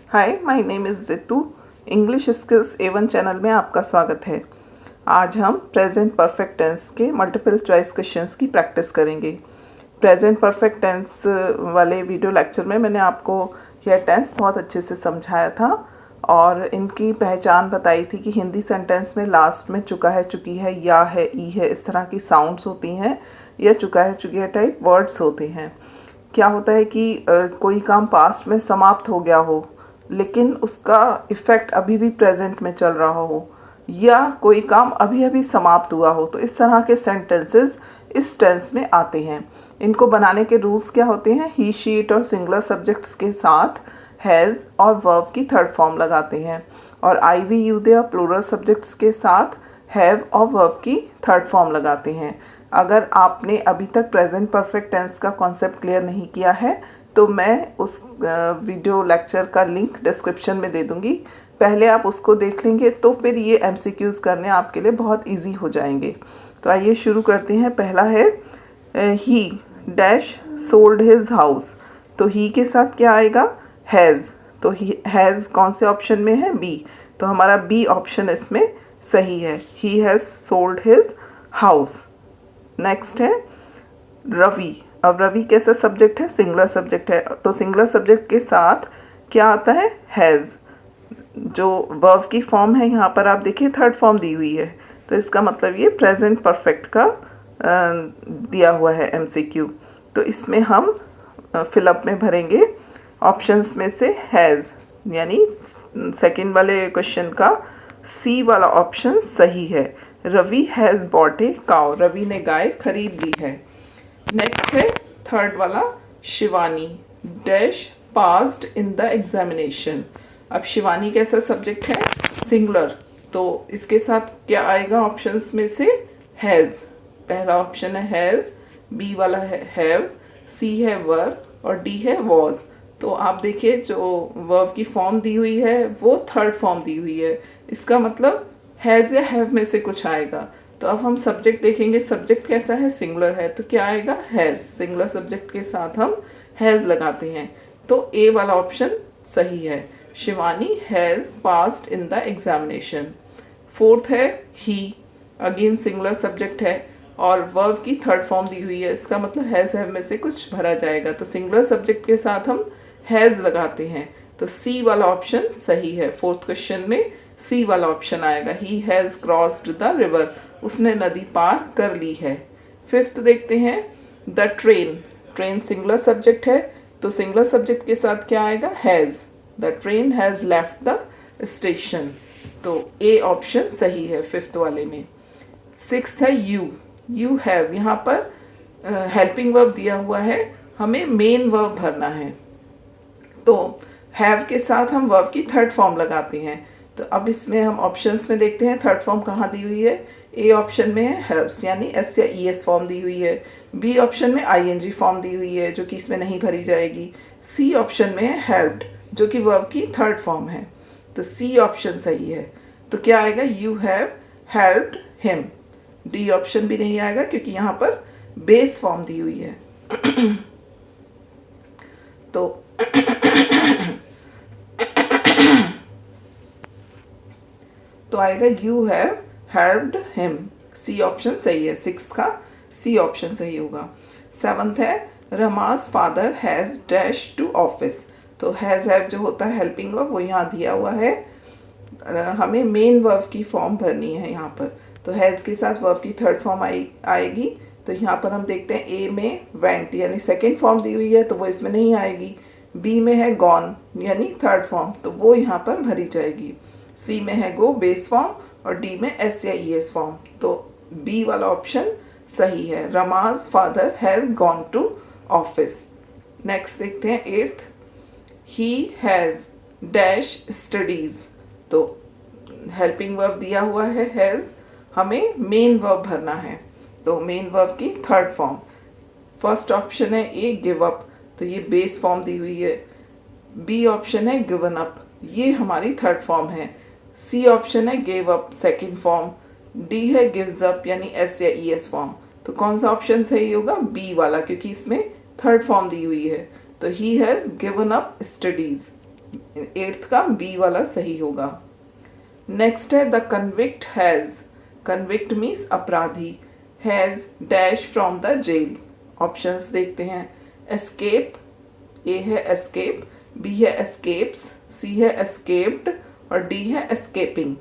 Hi, my name is Ritu. English skills A1 channel में आपका स्वागत है। आज हम प्रेजेंट परफेक्ट टेंस के मल्टीपल चॉइस क्वेश्चंस की प्रैक्टिस करेंगे। प्रेजेंट परफेक्ट टेंस वाले वीडियो लेक्चर में मैंने आपको यह टेंस बहुत अच्छे से समझाया था और इनकी पहचान बताई थी कि हिंदी सेंटेंस में लास्ट में चुका है, चुकी है, या है, ई है, इस तरह की साउंड्स होती हैं या चुका है, चुकी है टाइप वर्ड्स होते हैं। क्या होता है कि कोई काम पास्ट में समाप्त हो गया हो लेकिन उसका इफ़ेक्ट अभी भी प्रेजेंट में चल रहा हो, या कोई काम अभी अभी समाप्त हुआ हो, तो इस तरह के सेंटेंसेस इस टेंस में आते हैं। इनको बनाने के रूल्स क्या होते हैं? ही, शी, इट और सिंगुलर सब्जेक्ट्स के साथ हैज़ और वर्ब की थर्ड फॉर्म लगाते हैं, और आई, वी, यू, दे और प्लूरल सब्जेक्ट्स के साथ हैव और वर्ब की थर्ड फॉर्म लगाते हैं। अगर आपने अभी तक प्रेजेंट परफेक्ट टेंस का कॉन्सेप्ट क्लियर नहीं किया है तो मैं उस वीडियो लेक्चर का लिंक डिस्क्रिप्शन में दे दूँगी। पहले आप उसको देख लेंगे तो फिर ये MCQs करने आपके लिए बहुत इजी हो जाएंगे। तो आइए शुरू करते हैं। पहला है ही डैश सोल्ड हिज हाउस। तो ही के साथ क्या आएगा? हैज़। तो ही हैज़ कौन से ऑप्शन में है? बी। तो हमारा बी ऑप्शन इसमें सही है। He has sold his house. Next है रवि। अब रवि कैसा सब्जेक्ट है? सिंगुलर सब्जेक्ट है, तो सिंगुलर सब्जेक्ट के साथ क्या आता है? हैज़। जो वर्ब की फॉर्म है यहाँ पर आप देखिए थर्ड फॉर्म दी हुई है, तो इसका मतलब ये प्रेजेंट परफेक्ट का दिया हुआ है MCQ। तो इसमें हम फिलअप में भरेंगे ऑप्शंस में से हैज़, यानी सेकंड वाले क्वेश्चन का सी वाला ऑप्शन सही है। Ravi has bought a cow. Ravi ने गाय खरीद ली है। नेक्स्ट है थर्ड वाला, Shivani dash passed in the examination. अब शिवानी कैसा सब्जेक्ट है? सिंगुलर, तो इसके साथ क्या आएगा ऑप्शंस में से? हैज़। पहला ऑप्शन है हैज़, बी वाला है हैव, सी है वर और डी है वॉज। तो आप देखिए जो वर्ब की फॉर्म दी हुई है वो थर्ड फॉर्म दी हुई है, इसका मतलब हैज़ या हैव में से कुछ आएगा। तो अब हम सब्जेक्ट देखेंगे, सब्जेक्ट कैसा है? सिंगुलर है, तो क्या आएगा? हैज़। सिंगुलर सब्जेक्ट के साथ हम हैज़ लगाते हैं, तो ए वाला ऑप्शन सही है। Shivani has passed in the examination. Fourth है ही, अगेन सिंगुलर सब्जेक्ट है और वर्ब की थर्ड फॉर्म दी हुई है, इसका मतलब हैज़ हैव में से कुछ भरा जाएगा, तो सिंगुलर सब्जेक्ट के साथ हम हैज़ लगाते हैं, तो सी वाला ऑप्शन सही है। फोर्थ क्वेश्चन में सी वाला ऑप्शन आएगा। He has crossed the river, उसने नदी पार कर ली है। फिफ्थ देखते हैं, the train. Train singular subject है, तो सिंगुलर सब्जेक्ट के साथ क्या आएगा? Has. The train has left the station, तो ए ऑप्शन सही है फिफ्थ वाले में। सिक्स्थ है यू। यू हैव, यहाँ पर हेल्पिंग वर्ब दिया हुआ है, हमें मेन वर्ब भरना है, तो हैव के साथ हम वर्ब की थर्ड फॉर्म लगाते हैं। तो अब इसमें हम ऑप्शंस में देखते हैं थर्ड फॉर्म कहाँ दी हुई है। ए ऑप्शन में है हेल्प्स, यानी एस या ES फॉर्म दी हुई है। बी ऑप्शन में ING फॉर्म दी हुई है जो कि इसमें नहीं भरी जाएगी। सी ऑप्शन में है हेल्प्ड, जो कि वर्ब की थर्ड फॉर्म है, तो सी ऑप्शन सही है। तो क्या आएगा? You have helped him. D option भी नहीं आएगा क्योंकि यहाँ पर बेस फॉर्म दी हुई है। तो आएगा you have helped him. C option सही है। सिक्स का सी ऑप्शन सही होगा। सेवंथ है Rama's father has dash to office. तो हैज़ हैव जो होता है हेल्पिंग वर्ब वो यहाँ दिया हुआ है, हमें मेन वर्ब की फॉर्म भरनी है यहाँ पर, तो हैज़ के साथ वर्ब की थर्ड फॉर्म आएगी। तो यहाँ पर हम देखते हैं ए में वेंट, यानी सेकेंड फॉर्म दी हुई है तो वो इसमें नहीं आएगी। बी में है गॉन, यानी थर्ड फॉर्म, तो वो यहाँ पर भरी जाएगी। सी में है गो, बेस फॉर्म, और डी में एस या ES फॉर्म, तो बी वाला ऑप्शन सही है। Rama's father has gone to office. Next देखते हैं eighth, he has dash studies. तो हेल्पिंग वर्ब दिया हुआ है हैज़, हमें मेन वर्ब भरना है, तो मेन वर्ब की थर्ड फॉर्म। फर्स्ट ऑप्शन है ए गिव अप, तो ये बेस फॉर्म दी हुई है। बी ऑप्शन है गिवन अप, ये हमारी थर्ड फॉर्म है। सी ऑप्शन है give up, second form. D है गिव्स अप, यानी एस या ES फॉर्म। तो कौन सा ऑप्शन सही होगा? बी वाला, क्योंकि इसमें थर्ड फॉर्म दी हुई है। तो he has given up studies. 8th का बी वाला सही होगा। नेक्स्ट है the convict has, convict means अपराधी, has dash from the jail. Options देखते हैं, एस्केप, ए है एस्केप, बी है एस्केप्स, सी है एस्केप्ड और डी है एस्केपिंग।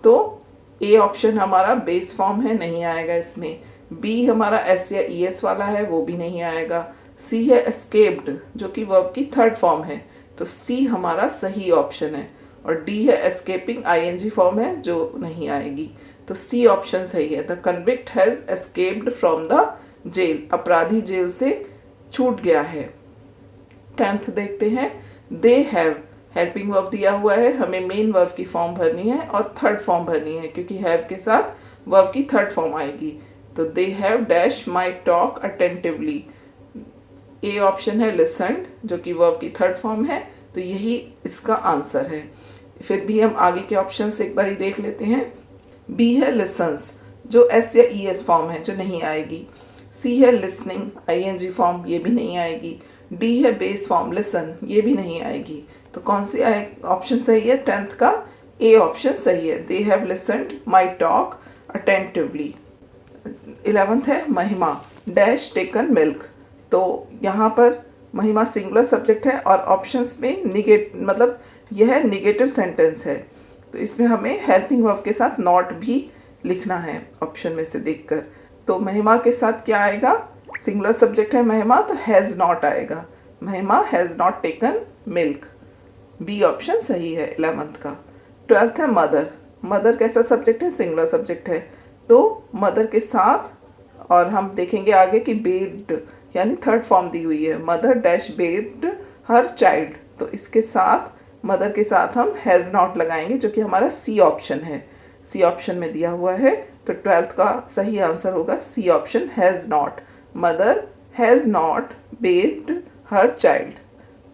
तो ए ऑप्शन हमारा बेस फॉर्म है, नहीं आएगा इसमें। बी हमारा एस या ई एस वाला है, वो भी नहीं आएगा। सी है एस्केप्ड जो कि वर्ब की थर्ड फॉर्म है, तो सी हमारा सही ऑप्शन है। और डी है एस्केपिंग, आईएनजी फॉर्म है जो नहीं आएगी, तो सी ऑप्शन सही है। The convict has escaped from the jail, अपराधी जेल से छूट गया है। 10th देखते हैं, दे हैव, हेल्पिंग वर्ब दिया हुआ है, हमें मेन वर्ब की फॉर्म भरनी है और थर्ड फॉर्म भरनी है, क्योंकि हैव के साथ वर्ब की थर्ड फॉर्म आएगी। तो they have dash my talk attentively, A option है लिसन्ड जो कि वर्ब की थर्ड फॉर्म है, तो यही इसका आंसर है। फिर भी हम आगे के ऑप्शन से एक बार ही देख लेते हैं। बी है लिसन्स जो एस या ई एस फॉर्म है, जो नहीं आएगी। सी है लिसनिंग, आईएनजी फॉर्म, ये भी नहीं आएगी। डी है बेस फॉर्म लिसन, ये भी नहीं आएगी। तो कौन सी ऑप्शन सही है? 10th का ए ऑप्शन सही है, they have listened my talk attentively. 11th है महिमा डैश टेकन मिल्क, तो यहाँ पर महिमा सिंगुलर सब्जेक्ट है और ऑप्शंस में मतलब यह निगेटिव सेंटेंस है, तो इसमें हमें हेल्पिंग वर्ब के साथ नॉट भी लिखना है ऑप्शन में से देखकर। तो महिमा के साथ क्या आएगा? सिंगुलर सब्जेक्ट है महिमा, तो हैज़ नॉट आएगा। Mahima has not taken milk, B option सही है 11th का। 12th है मदर, मदर कैसा सब्जेक्ट है? सिंगुलर सब्जेक्ट है, तो मदर के साथ, और हम देखेंगे आगे कि बेस्ड यानी थर्ड फॉर्म दी हुई है, mother dash based her child, तो इसके साथ मदर के साथ हम हैज़ नॉट लगाएंगे जो कि हमारा सी ऑप्शन है, सी ऑप्शन में दिया हुआ है। तो 12th का सही आंसर होगा C option, has not, mother has not based her child.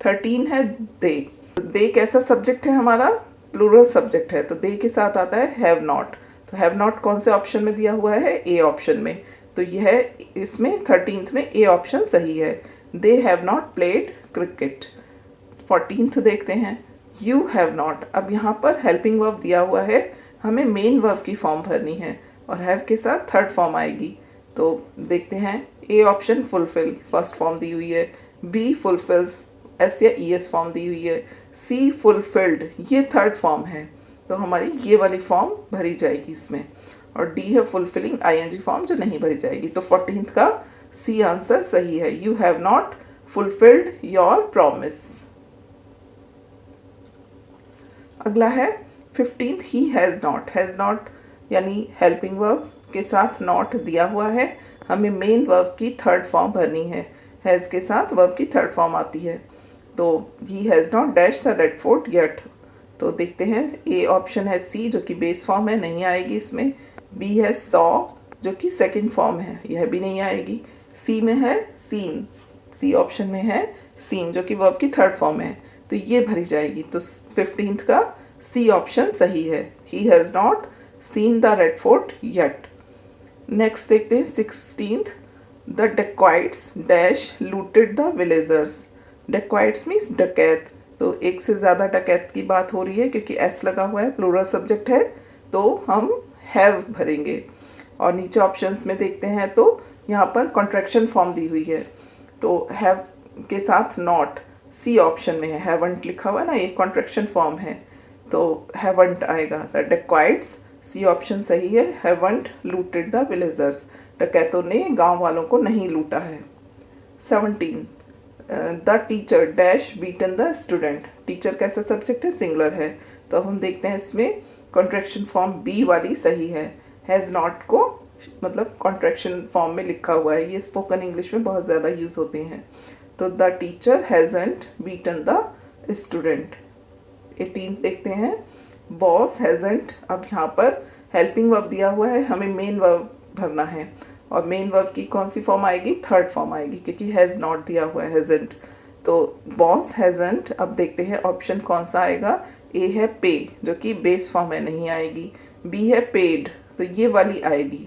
13 है दे, दे कैसा सब्जेक्ट है हमारा? प्लूरल सब्जेक्ट है, तो दे के साथ आता है हैव नॉट, तो हैव नॉट कौन से ऑप्शन में दिया हुआ है? ए ऑप्शन में, तो यह इसमें 13th में ए ऑप्शन सही है, they have not played cricket. 14th देखते हैं, यू हैव नॉट, अब यहाँ पर हेल्पिंग वर्ब दिया हुआ है, हमें मेन वर्ब की फॉर्म भरनी है और हैव के साथ थर्ड फॉर्म आएगी। तो देखते हैं, A option fulfil first form दी हुई है, बी फुलफिल्स एस या ई एस फॉर्म दी हुई है, सी फुलफिल्ड ये थर्ड फॉर्म है, तो हमारी ये वाली फॉर्म भरी जाएगी इसमें। और डी है फुलफिलिंग आईएनजी फॉर्म जो नहीं भरी जाएगी। तो 14th का सी आंसर सही है, you have not fulfilled your promise. अगला है 15th, he has not, has not यानी हेल्पिंग वर्ब के साथ नॉट दिया हुआ है, हमें मेन वर्ब की थर्ड फॉर्म भरनी है, हैज़ के साथ वर्ब की थर्ड फॉर्म आती है। तो he has not dash the red fort yet, तो देखते हैं, ए ऑप्शन है सी जो कि बेस फॉर्म है, नहीं आएगी इसमें। बी है सॉ जो कि सेकंड फॉर्म है, यह भी नहीं आएगी। सी में है सीन, सी ऑप्शन में है सीन जो कि वर्ब की थर्ड फॉर्म है, तो ये भरी जाएगी। तो 15th का सी ऑप्शन सही है, he has not seen the red fort yet. Next देखते हैं 16th, the dacoits dash looted the villagers, dacoits means डकैत, तो एक से ज़्यादा डकैत की बात हो रही है क्योंकि एस लगा हुआ है, प्लूरल सब्जेक्ट है, तो हम हैव भरेंगे। और नीचे ऑप्शंस में देखते हैं तो यहाँ पर कॉन्ट्रैक्शन फॉर्म दी हुई है, तो हैव के साथ नॉट, सी ऑप्शन में है, हैवंट लिखा हुआ है ना, ये कॉन्ट्रैक्शन फॉर्म है, तो हैवंट आएगा। द डेक्वाइट्स सी ऑप्शन सही है, हैवंट लूटेड द विलेजर्स, डकैतों ने गांव वालों को नहीं लूटा है। 17, the teacher dash beaten the student, teacher कैसा सब्जेक्ट है? सिंगुलर है, तो हम देखते हैं इसमें कॉन्ट्रैक्शन फॉर्म बी वाली सही है, हैज़ नॉट को मतलब कॉन्ट्रैक्शन फॉर्म में लिखा हुआ है, ये स्पोकन इंग्लिश में बहुत ज़्यादा यूज़ होते हैं। तो the teacher hasn't beaten the student. 18 देखते हैं, बॉस हैज़ंट, अब यहाँ पर हेल्पिंग वर्ब दिया हुआ है, हमें मेन वर्ब भरना है और मेन वर्ब की कौन सी फॉर्म आएगी? थर्ड फॉर्म आएगी क्योंकि हैज़ नॉट दिया हुआ है, हैज़ंट, तो बॉस हैज़ंट। अब देखते हैं ऑप्शन कौन सा आएगा, ए है पे जो कि बेस फॉर्म है, नहीं आएगी। बी है पेड, तो ये वाली आएगी,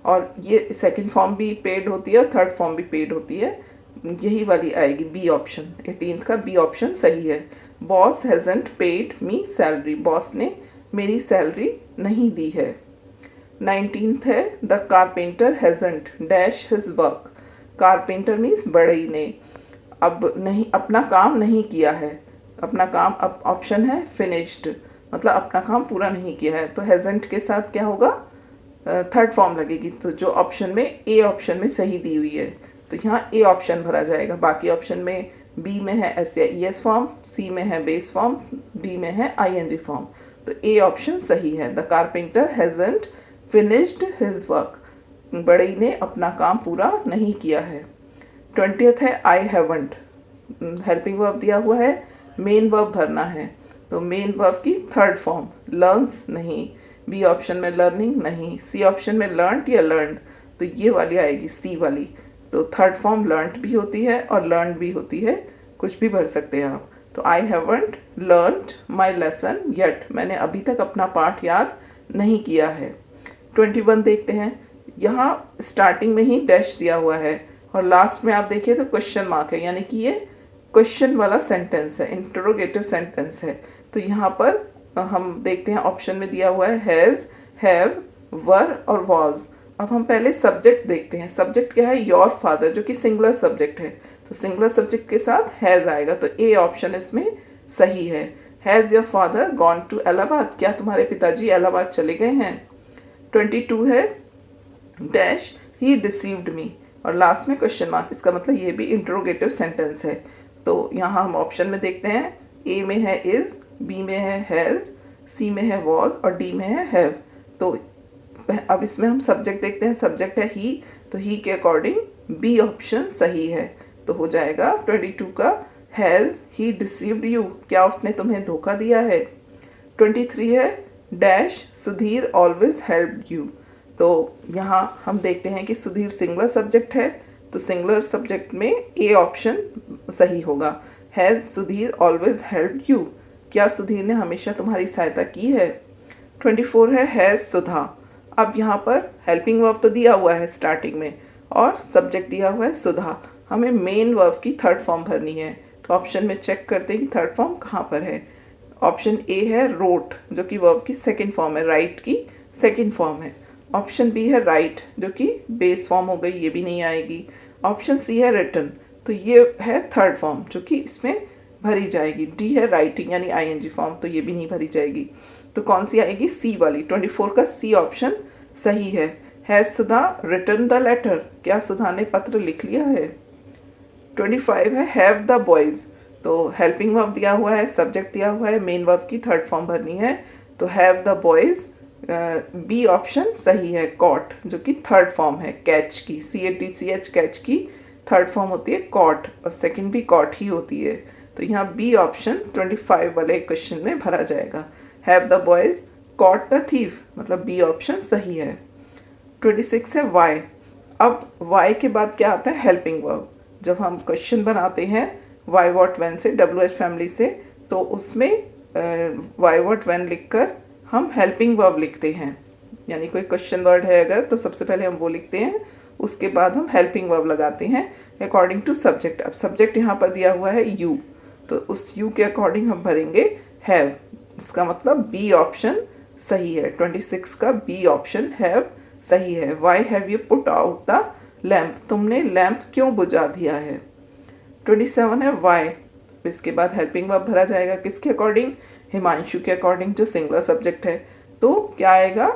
और ये सेकंड फॉर्म भी पेड होती है और थर्ड फॉर्म भी पेड होती है, यही वाली आएगी, बी ऑप्शन। 18th का बी ऑप्शन सही है, boss hasn't paid me salary, boss ने मेरी सैलरी नहीं दी है। 19th है the carpenter hasn't dash his work, carpenter means बढ़ई ने अब नहीं अपना काम नहीं किया है, अपना काम अब ऑप्शन है फिनिश्ड, मतलब अपना काम पूरा नहीं किया है, तो हैज़ंट के साथ क्या होगा, थर्ड फॉर्म लगेगी, तो जो ऑप्शन में ए ऑप्शन में सही दी हुई है तो यहाँ ए ऑप्शन भरा जाएगा। बाकी ऑप्शन में बी में है एस या ई एस फॉर्म, सी में है बेस फॉर्म, डी में है आई एन जी फॉर्म, तो ए ऑप्शन सही है। The carpenter hasn't finished his work, बढ़ई ने अपना काम पूरा नहीं किया है। 20th है आई हैवंट, हेल्पिंग वर्ब दिया हुआ है, मेन वर्ब भरना है, तो मेन वर्ब की थर्ड फॉर्म लर्न्स नहीं, बी ऑप्शन में लर्निंग नहीं, सी ऑप्शन में लर्नड या लर्नड, तो ये वाली आएगी सी वाली, तो थर्ड फॉर्म लर्नड भी होती है और लर्नड भी होती है, कुछ भी भर सकते हैं आप। तो I haven't learned my lesson yet, मैंने अभी तक अपना पाठ याद नहीं किया है। 21 देखते हैं, यहाँ स्टार्टिंग में ही डैश दिया हुआ है और लास्ट में आप देखिए तो क्वेश्चन मार्क है, यानी कि ये क्वेश्चन वाला सेंटेंस है, इंटरोगेटिव सेंटेंस है। तो यहाँ पर हम देखते हैं ऑप्शन में दिया हुआ है हैज़, हैव, वर और वॉज। अब हम पहले सब्जेक्ट देखते हैं, सब्जेक्ट क्या है, योर फादर, जो कि सिंगुलर सब्जेक्ट है, तो सिंगुलर सब्जेक्ट के साथ हैज़ आएगा, तो ए ऑप्शन इसमें सही है। Has your father gone to Allahabad, क्या तुम्हारे पिताजी इलाहाबाद चले गए हैं। 22 है डैश ही डिसीव्ड मी, और लास्ट में क्वेश्चन मार्क, इसका मतलब ये भी इंटरोगेटिव सेंटेंस है। तो यहाँ हम ऑप्शन में देखते हैं, ए में है इज, बी में है हैज़, सी में है वॉज और डी में है हैव। तो अब इसमें हम सब्जेक्ट देखते हैं, सब्जेक्ट है ही, तो ही के अकॉर्डिंग बी ऑप्शन सही है, तो हो जाएगा 22 का हैज़ ही डिसीव्ड यू, क्या उसने तुम्हें धोखा दिया है। 23 है dash Sudhir always help you, तो यहाँ हम देखते हैं कि सुधीर सिंगुलर सब्जेक्ट है, तो सिंगुलर सब्जेक्ट में ए ऑप्शन सही होगा। Has Sudhir always help you, क्या सुधीर ने हमेशा तुम्हारी सहायता की है। 24 है हैज़ सुधा, अब यहाँ पर हेल्पिंग वर्ब तो दिया हुआ है स्टार्टिंग में और सब्जेक्ट दिया हुआ है सुधा, हमें मेन वर्ब की थर्ड फॉर्म भरनी है, तो ऑप्शन में चेक करते हैं कि थर्ड फॉर्म कहाँ पर है। ऑप्शन ए है रोट, जो कि वर्ब की सेकंड फॉर्म है, राइट की सेकंड फॉर्म है। ऑप्शन बी है राइट, जो कि बेस फॉर्म हो गई, ये भी नहीं आएगी। ऑप्शन सी है रिटन, तो ये है थर्ड फॉर्म जो कि इसमें भरी जाएगी। डी है राइटिंग यानी आईएनजी फॉर्म, तो ये भी नहीं भरी जाएगी, तो कौन सी आएगी, सी वाली। 24 का सी ऑप्शन सही है। Has Sudha written the letter, क्या सुधा ने पत्र लिख लिया है। 25 है हैव द बॉयज़, तो हेल्पिंग वर्ब दिया हुआ है, सब्जेक्ट दिया हुआ है, मेन वर्ब की थर्ड फॉर्म भरनी है, तो have the boys B option सही है। कॉट, जो कि थर्ड फॉर्म है कैच की, CATCH कैच की थर्ड फॉर्म होती है कॉट, और सेकंड भी कॉट ही होती है, तो यहाँ बी ऑप्शन 25 वाले क्वेश्चन में भरा जाएगा। Have the boys caught the thief, मतलब बी ऑप्शन सही है। 26 है वाई, अब वाई के बाद क्या आता है, हेल्पिंग वर्ब। जब हम क्वेश्चन बनाते हैं वाई वॉट वैन से, WH फैमिली से, तो उसमें वाई वॉट वैन लिखकर हम हेल्पिंग वर्ब लिखते हैं, यानी कोई क्वेश्चन वर्ड है अगर, तो सबसे पहले हम वो लिखते हैं, उसके बाद हम हेल्पिंग वर्ब लगाते हैं अकॉर्डिंग टू सब्जेक्ट। अब सब्जेक्ट यहाँ पर दिया हुआ है यू, तो उस यू के अकॉर्डिंग हम भरेंगे हैव, इसका मतलब बी ऑप्शन सही है। 26 का बी ऑप्शन हैव सही है। Why have you put out the lamp, तुमने लैम्प क्यों बुझा दिया है। 27 है वाई, इसके बाद हेल्पिंग वर्ब भरा जाएगा किसके अकॉर्डिंग, हिमांशु के अकॉर्डिंग, जो सिंगुलर सब्जेक्ट है, तो क्या आएगा,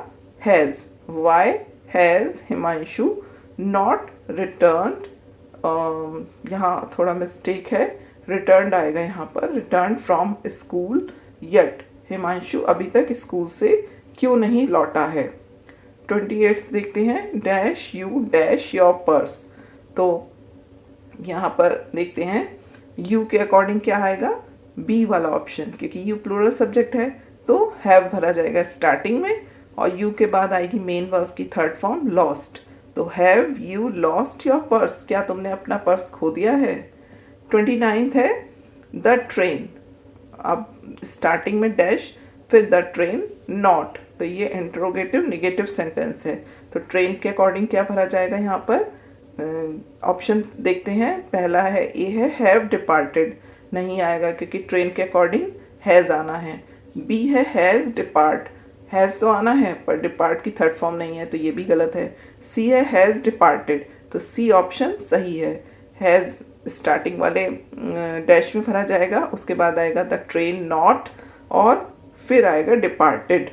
has. Why has Himanshu not returned, यहाँ थोड़ा मिस्टेक है, रिटर्न्ड आएगा यहाँ पर, return from school yet, Himanshu अभी तक स्कूल से क्यों नहीं लौटा है। 28 देखते हैं, dash you dash your purse, तो यहाँ पर देखते हैं यू के अकॉर्डिंग क्या आएगा, बी वाला ऑप्शन, क्योंकि यू प्लूरल सब्जेक्ट है तो हैव भरा जाएगा स्टार्टिंग में, और यू के बाद आएगी मेन वर्ब की थर्ड फॉर्म लॉस्ट, तो have you lost your purse, क्या तुमने अपना पर्स खो दिया है। 29 है द ट्रेन, अब स्टार्टिंग में डैश फिर द ट्रेन नॉट, तो ये इंट्रोगेटिव निगेटिव सेंटेंस है, तो ट्रेन के अकॉर्डिंग क्या भरा जाएगा यहाँ पर। ऑप्शन देखते हैं, पहला है ए है हैव डिपार्टेड, नहीं आएगा क्योंकि ट्रेन के अकॉर्डिंग हैज़ आना है। बी है हैज़ डिपार्ट, हैज़ तो आना है पर डिपार्ट की थर्ड फॉर्म नहीं है तो ये भी गलत है। सी है हैज़ डिपार्टेड, तो सी ऑप्शन सही है। हैज़ स्टार्टिंग वाले डैश में भरा जाएगा, उसके बाद आएगा द ट्रेन नॉट और फिर आएगा departed.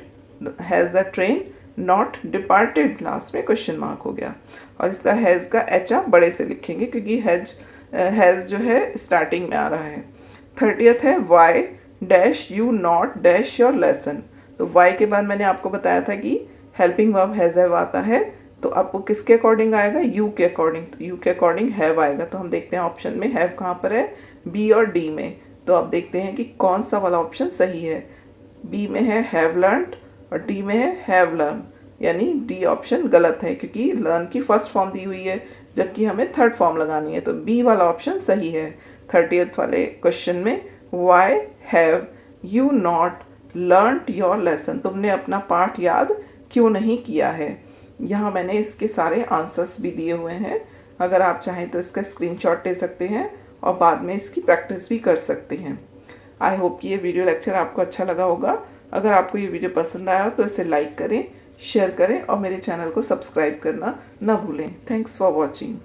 Has the train not departed, last में क्वेश्चन मार्क हो गया। और इसका हैज़ का एच आप बड़े से लिखेंगे क्योंकि हैज़ जो है स्टार्टिंग में आ रहा है। 30th है why dash you not dash your lesson. तो वाई के बाद मैंने आपको बताया था कि हेल्पिंग वर्ब हैज़ हैव आता है, तो आपको किसके अकॉर्डिंग आएगा, यू के अकॉर्डिंग। तो यू के अकॉर्डिंग हैव आएगा। तो हम देखते हैं ऑप्शन में हैव कहाँ पर है, बी और डी में। तो आप देखते हैं कि कौन सा वाला ऑप्शन सही है। बी में है हैव लर्नड और डी में है हैव लर्न, यानी डी ऑप्शन गलत है क्योंकि लर्न की फर्स्ट फॉर्म दी हुई है जबकि हमें थर्ड फॉर्म लगानी है। तो बी वाला ऑप्शन सही है। 30th वाले क्वेश्चन में why have you not learned your lesson, तुमने अपना पाठ याद क्यों नहीं किया है। यहाँ मैंने इसके सारे आंसर्स भी दिए हुए हैं, अगर आप चाहें तो इसका स्क्रीनशॉट ले सकते हैं और बाद में इसकी प्रैक्टिस भी कर सकते हैं। आई होप कि ये वीडियो लेक्चर आपको अच्छा लगा होगा। अगर आपको ये वीडियो पसंद आया हो तो इसे लाइक करें, शेयर करें और मेरे चैनल को सब्सक्राइब करना ना भूलें। Thanks for watching.